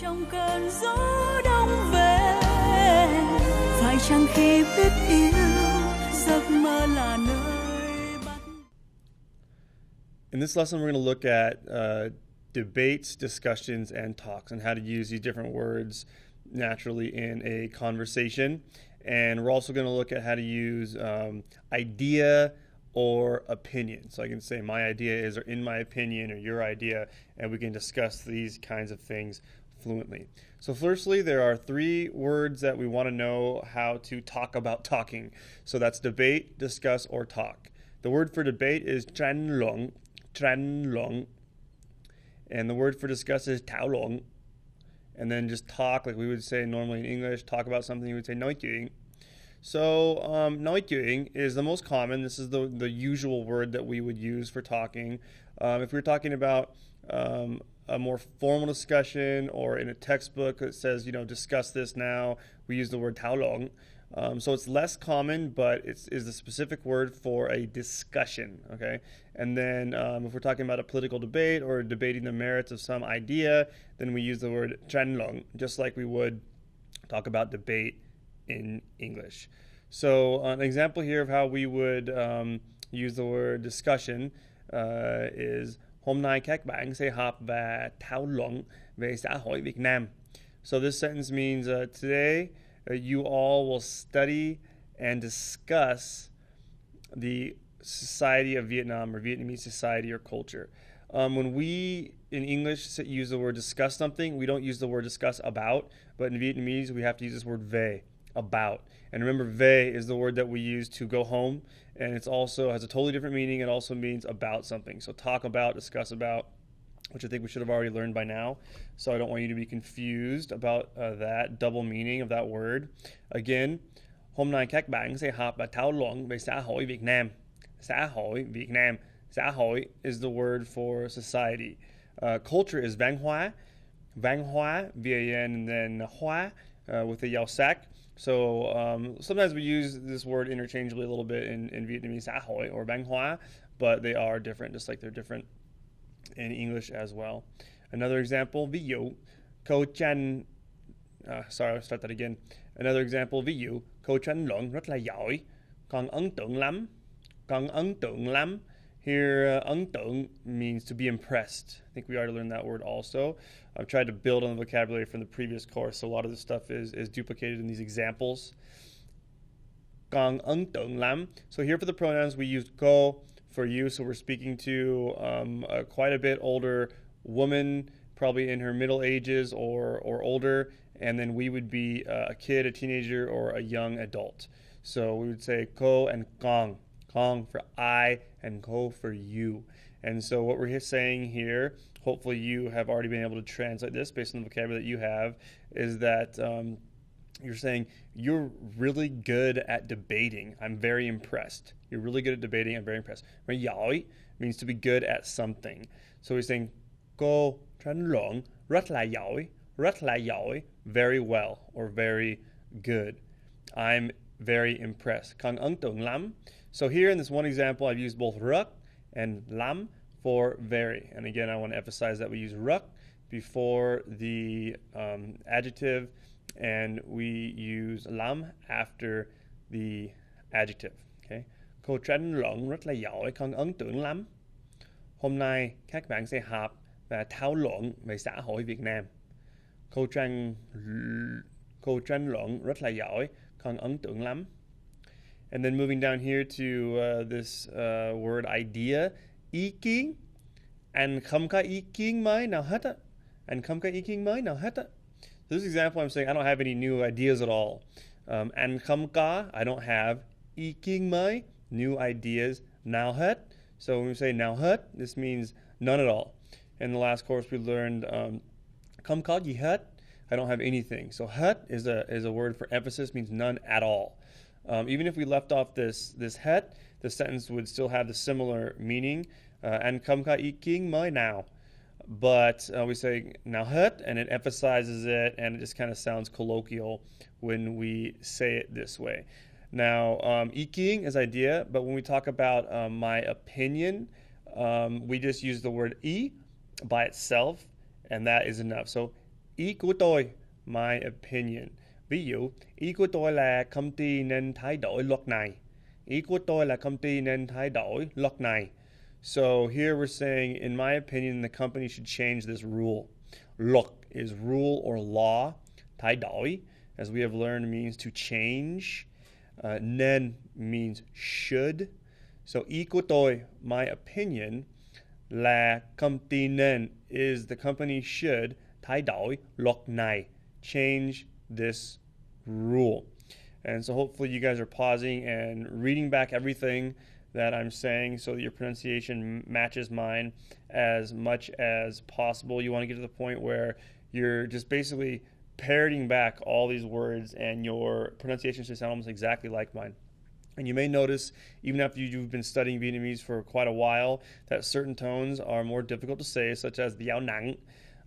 Trong cơn gió đông về, phải chăng khi biết yêu, giấc mơ là nơi bắt. In this lesson, we're going to look at debates, discussions, and talks, and how to use these different words naturally in a conversation. And we're also going to look at how to use idea or opinion. So I can say my idea is, or in my opinion, or your idea, and we can discuss these kinds of things fluently. So firstly, there are three words that we want to know how to talk about talking. So that's debate, discuss, or talk. The word for debate is tran long, and the word for discuss is tao long. And then just talk, like we would say normally in English, talk about something, you would say nói chuyện. So nói chuyện is the most common. This is the usual word that we would use for talking. If we're talking about a more formal discussion, or in a textbook that says, discuss this now, we use the word tao long. So it's less common, but it is the specific word for a discussion, okay? And then if we're talking about a political debate or debating the merits of some idea, then we use the word tran long, just like we would talk about debate in English. So an example here of how we would use the word discussion is hôm nay các bạn sẽ họp và thảo luận về xã hội Việt Nam. So this sentence means today you all will study and discuss the society of Vietnam, or Vietnamese society or culture. When we in English use the word discuss something, we don't use the word discuss about, but in Vietnamese we have to use this word về, about. And remember, về is the word that we use to go home, and it's also has a totally different meaning. It also means about something. So talk about, discuss about, which I think we should have already learned by now. So I don't want you to be confused about that double meaning of that word. Again, hôm nay các bạn sẽ họp và thảo luận về xã hội Việt Nam. Xã hội Việt Nam. Xã hội is the word for society. Culture is văn hóa. Văn hóa, V-A-N, and then hóa with the yao sac. So sometimes we use this word interchangeably a little bit in Vietnamese, xã hội or văn hóa, but they are different, just like they're different in English as well. Another example, ví dụ, câu tranh, I'll start that again. Another example, ví dụ, câu tranh luận rất là giỏi, con ấn tượng lắm. Con ấn tượng lắm. Here, ấn tượng means to be impressed. I think we already learned that word also. I've tried to build on the vocabulary from the previous course, so a lot of this stuff is duplicated in these examples. Con ấn tượng lắm. So here for the pronouns, we use cô for you, so we're speaking to a quite a bit older woman, probably in her middle ages or older, and then we would be a kid, a teenager, or a young adult. So we would say cô and con. Con for I and ko for you. And so what we're saying here, hopefully you have already been able to translate this based on the vocabulary that you have, is that you're saying you're really good at debating. I'm very impressed. You're really good at debating. I'm very impressed. Giỏi means to be good at something. So he's saying cô tranh luận rất là giỏi, very well or very good. I'm very impressed. Con ấn tượng lắm. So here in this one example, I've used both rất and lắm for very. And again, I want to emphasize that we use rất before the adjective, and we use lắm after the adjective. Okay. Cô tranh luận rất là giỏi, con ấn tượng lắm. Hôm nay các bạn sẽ họp và thảo luận về xã hội Việt Nam. Cô tranh luận rất là giỏi, con ấn tượng lắm. And then moving down here to this word idea, ý kiến. Anh không có ý kiến mới nào hết á. Anh không có ý kiến mới nào hết á. So this example, I'm saying I don't have any new ideas at all. Anh không có, I don't have. Ý kiến mới, new ideas, nào hết. So when we say nào hết, this means none at all. In the last course, we learned không có gì hết. I don't have anything. So hết is a word for emphasis, means none at all. Even if we left off this het, the sentence would still have the similar meaning. Anh không có ý kiến mới nào. But we say nào hết, and it emphasizes it, and it just kind of sounds colloquial when we say it this way. Now, ý kiến is idea, but when we talk about my opinion, we just use the word ý by itself, and that is enough. So, Ý của tôi, my opinion. Ví dụ, ý của tôi là công ty nên thay đổi luật này. Ý của tôi là công ty nên thay đổi luật này. So here we're saying, in my opinion, the company should change this rule. Luật is rule or law. Thay đổi, as we have learned, means to change. Nên means should. So ý của tôi, my opinion, là công ty nên is the company should thay đổi luật này, change this rule. And so hopefully you guys are pausing and reading back everything that I'm saying so that your pronunciation matches mine as much as possible. You want to get to the point where you're just basically parroting back all these words and your pronunciation should sound almost exactly like mine. And you may notice, even after you've been studying Vietnamese for quite a while, that certain tones are more difficult to say, such as the yao nang.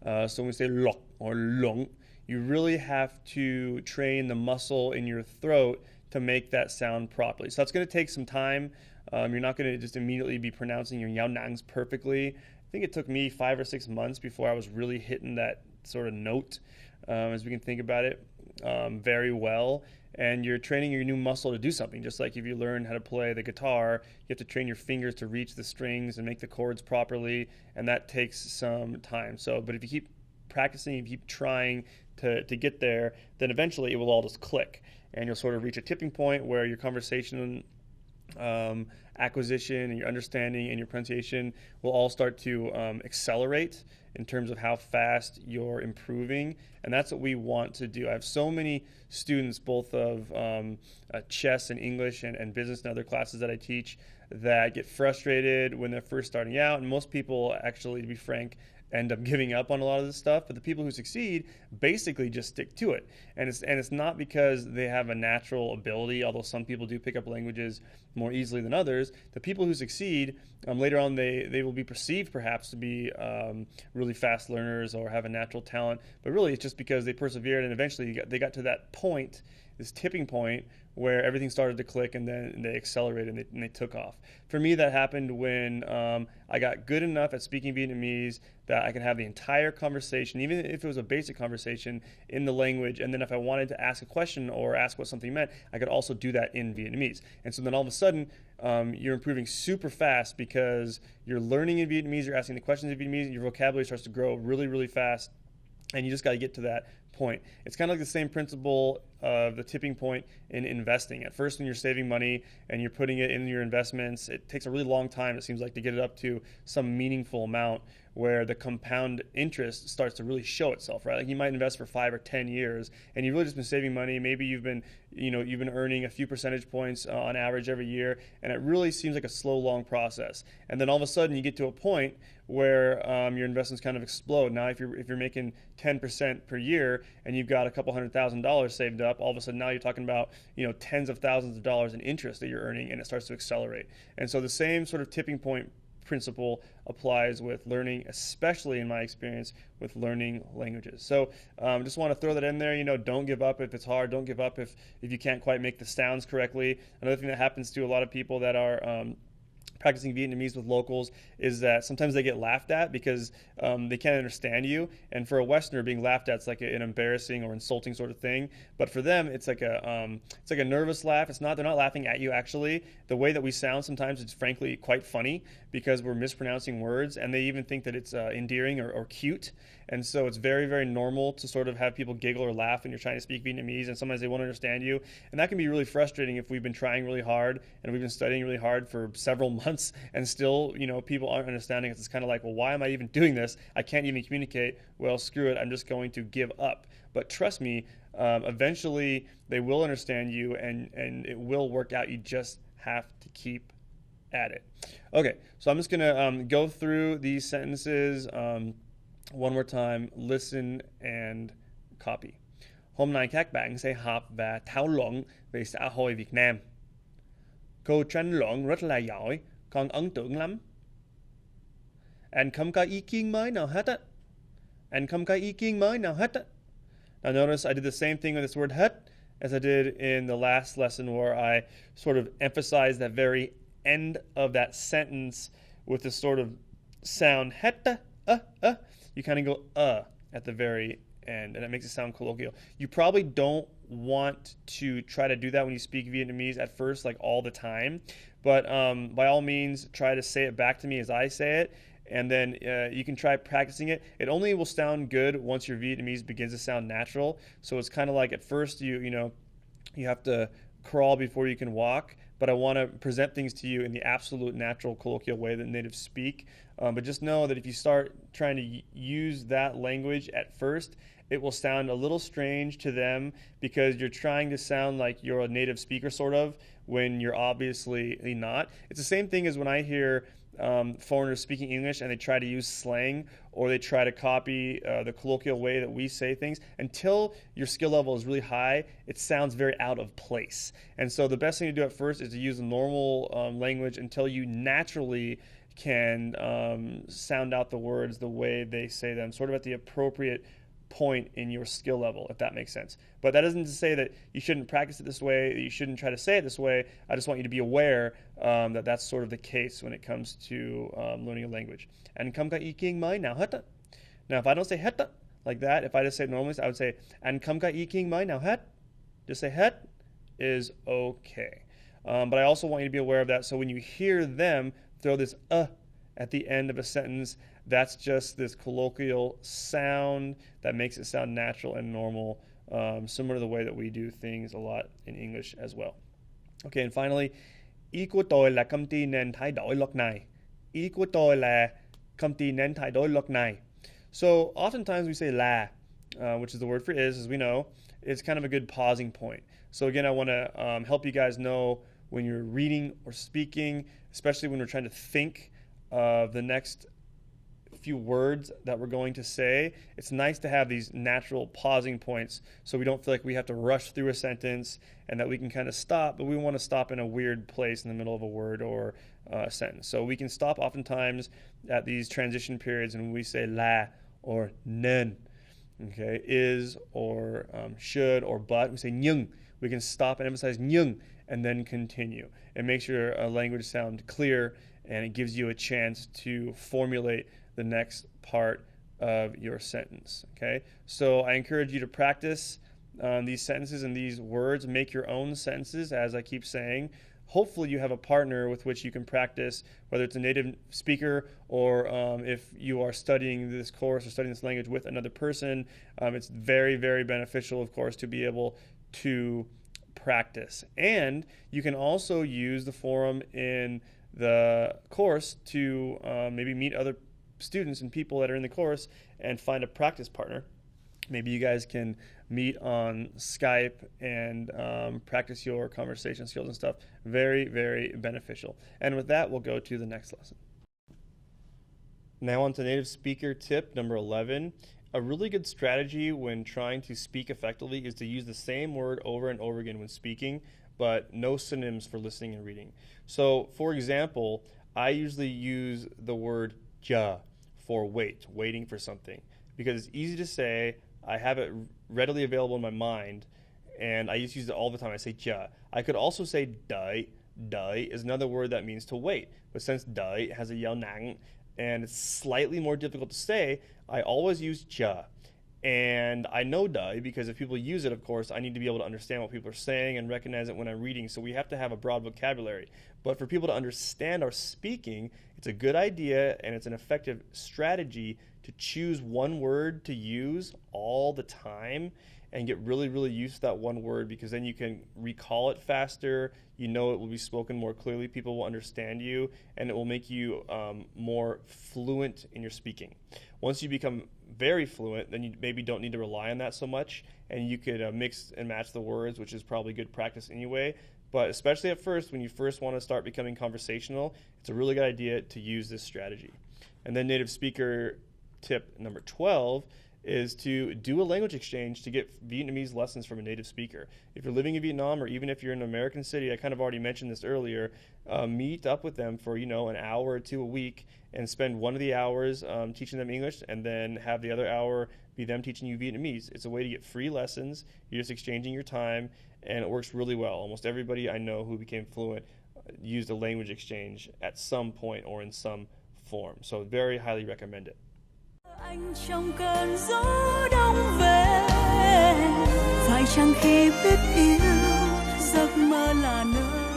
So when we say lok or lung, you really have to train the muscle in your throat to make that sound properly. So that's going to take some time. You're not going to just immediately be pronouncing your yao nangs perfectly. I think it took me 5 or 6 months before I was really hitting that sort of note, as we can think about it, very well. And you're training your new muscle to do something. Just like if you learn how to play the guitar, you have to train your fingers to reach the strings and make the chords properly, and that takes some time. So, but if you keep practicing, if you keep trying to get there, then eventually it will all just click, and you'll sort of reach a tipping point where your conversation acquisition and your understanding and your pronunciation will all start to accelerate in terms of how fast you're improving, and that's what we want to do. I have so many students, both of chess and English and business and other classes that I teach, that get frustrated when they're first starting out, and most people actually, to be frank, end up giving up on a lot of this stuff. But the people who succeed basically just stick to it, and it's not because they have a natural ability, although some people do pick up languages more easily than others. The people who succeed, later on they will be perceived perhaps to be really fast learners or have a natural talent, but really it's just because they persevered, and eventually they got to that point, this tipping point, where everything started to click, and then they accelerated and they took off. For me, that happened when I got good enough at speaking Vietnamese that I could have the entire conversation, even if it was a basic conversation, in the language, and then if I wanted to ask a question or ask what something meant, I could also do that in Vietnamese. And so then all of a sudden, you're improving super fast because you're learning in Vietnamese, you're asking the questions in Vietnamese, and your vocabulary starts to grow really, really fast, and you just got to get to that point. It's kind of like the same principle of the tipping point in investing. At first, when you're saving money and you're putting it in your investments, it takes a really long time, it seems like, to get it up to some meaningful amount where the compound interest starts to really show itself, right? Like you might invest for 5 or 10 years and you've really just been saving money. Maybe you've been earning a few percentage points on average every year, and it really seems like a slow, long process. And then all of a sudden you get to a point where your investments kind of explode. Now, if you're making 10% per year and you've got a couple $100,000 saved up, all of a sudden now you're talking about tens of thousands of dollars in interest that you're earning, and it starts to accelerate. And so the same sort of tipping point principle applies with learning, especially in my experience with learning languages. So just want to throw that in there. Don't give up if it's hard. Don't give up if you can't quite make the sounds correctly. Another thing that happens to a lot of people that are practicing Vietnamese with locals is that sometimes they get laughed at because they can't understand you. And for a Westerner, being laughed at is like an embarrassing or insulting sort of thing. But for them, it's like a nervous laugh. They're not laughing at you actually. The way that we sound sometimes it's frankly quite funny because we're mispronouncing words, and they even think that it's endearing or cute. And so it's very, very normal to sort of have people giggle or laugh when you're trying to speak Vietnamese, and sometimes they won't understand you. And that can be really frustrating if we've been trying really hard and we've been studying really hard for several months and still, people aren't understanding. It's kind of like, well, why am I even doing this? I can't even communicate. Well, screw it. I'm just going to give up. But trust me, eventually they will understand you and it will work out. You just have to keep at it. Okay, so I'm just going to go through these sentences one more time. Listen and copy. Hôm nay các bạn sẽ học và thảo luận về xã hội Việt Nam. Cô tranh luận rất là giỏi, con ấn tượng lắm. Anh không có ý kiến mới nào hết á. Anh không có ý kiến mới nào hết á. Now notice I did the same thing with this word hết as I did in the last lesson where I sort of emphasized that very end of that sentence with this sort of sound hết. You kind of go at the very and it makes it sound colloquial. You probably don't want to try to do that when you speak Vietnamese at first, like all the time. But by all means, try to say it back to me as I say it, and then you can try practicing it. It only will sound good once your Vietnamese begins to sound natural. So it's kind of like at first you have to crawl before you can walk, but I want to present things to you in the absolute natural colloquial way that natives speak. But just know that if you start trying to use that language at first, it will sound a little strange to them because you're trying to sound like you're a native speaker sort of when you're obviously not. It's the same thing as when I hear foreigners speaking English and they try to use slang or they try to copy the colloquial way that we say things. Until your skill level is really high, it sounds very out of place. And so the best thing to do at first is to use the normal language until you naturally can sound out the words the way they say them, sort of at the appropriate point in your skill level, if that makes sense. But that isn't to say that you shouldn't practice it this way, that you shouldn't try to say it this way. I just want you to be aware that that's sort of the case when it comes to learning a language. And come ka iking mai now hata. Now, if I don't say heta like that, if I just say it normally, I would say and come ka iking mai now het. Just say het is okay. But I also want you to be aware of that. So when you hear them throw this at the end of a sentence, that's just this colloquial sound that makes it sound natural and normal, similar to the way that we do things a lot in English as well. Okay, and finally, ý của tôi là công ty nên thay đổi luật này. Ý của tôi là công ty nên thay đổi luật này. So oftentimes we say la, which is the word for is, as we know. It's kind of a good pausing point. So again, I want to help you guys know when you're reading or speaking, especially when we're trying to think of the next few words that we're going to say, it's nice to have these natural pausing points so we don't feel like we have to rush through a sentence and that we can kind of stop, but we want to stop in a weird place in the middle of a word or a sentence. So we can stop oftentimes at these transition periods and we say la or nên, okay, is or should or but, we say nhưng. We can stop and emphasize nhưng and then continue. It makes your language sound clear and it gives you a chance to formulate the next part of your sentence. Okay, so I encourage you to practice these sentences and these words. Make your own sentences, as I keep saying. Hopefully you have a partner with which you can practice, whether it's a native speaker or if you are studying this course or studying this language with another person. It's very, very beneficial, of course, to be able to practice. And you can also use the forum in the course to maybe meet other students and people that are in the course and find a practice partner. Maybe you guys can meet on Skype and practice your conversation skills and stuff. Very, very beneficial. And with that, we'll go to the next lesson. Now on to native speaker tip number 11. A really good strategy when trying to speak effectively is to use the same word over and over again when speaking, but no synonyms for listening and reading. So, for example, I usually use the word ja for waiting for something, because it's easy to say. I have it readily available in my mind, and I just use it all the time. I say ja. I could also say dai. Dai is another word that means to wait, but since dai has a yao nang and it's slightly more difficult to say, I always use ja. And I know dai because if people use it, of course, I need to be able to understand what people are saying and recognize it when I'm reading. So we have to have a broad vocabulary. But for people to understand our speaking, it's a good idea and it's an effective strategy to choose one word to use all the time and get really, really used to that one word, because then you can recall it faster. You know it will be spoken more clearly. People will understand you, and it will make you more fluent in your speaking. Once you become very fluent, then you maybe don't need to rely on that so much, and you could mix and match the words, which is probably good practice anyway. But especially at first, when you first want to start becoming conversational, it's a really good idea to use this strategy. And then native speaker tip number 12 is to do a language exchange to get Vietnamese lessons from a native speaker. If you're living in Vietnam, or even if you're in an American city, I kind of already mentioned this earlier, meet up with them for an hour or two a week and spend one of the hours teaching them English, and then have the other hour be them teaching you Vietnamese. It's a way to get free lessons. You're just exchanging your time, and it works really well. Almost everybody I know who became fluent used a language exchange at some point or in some form. So very highly recommend it. anh trong cơn gió đông về, phải chăng khi biết yêu giấc mơ là nơi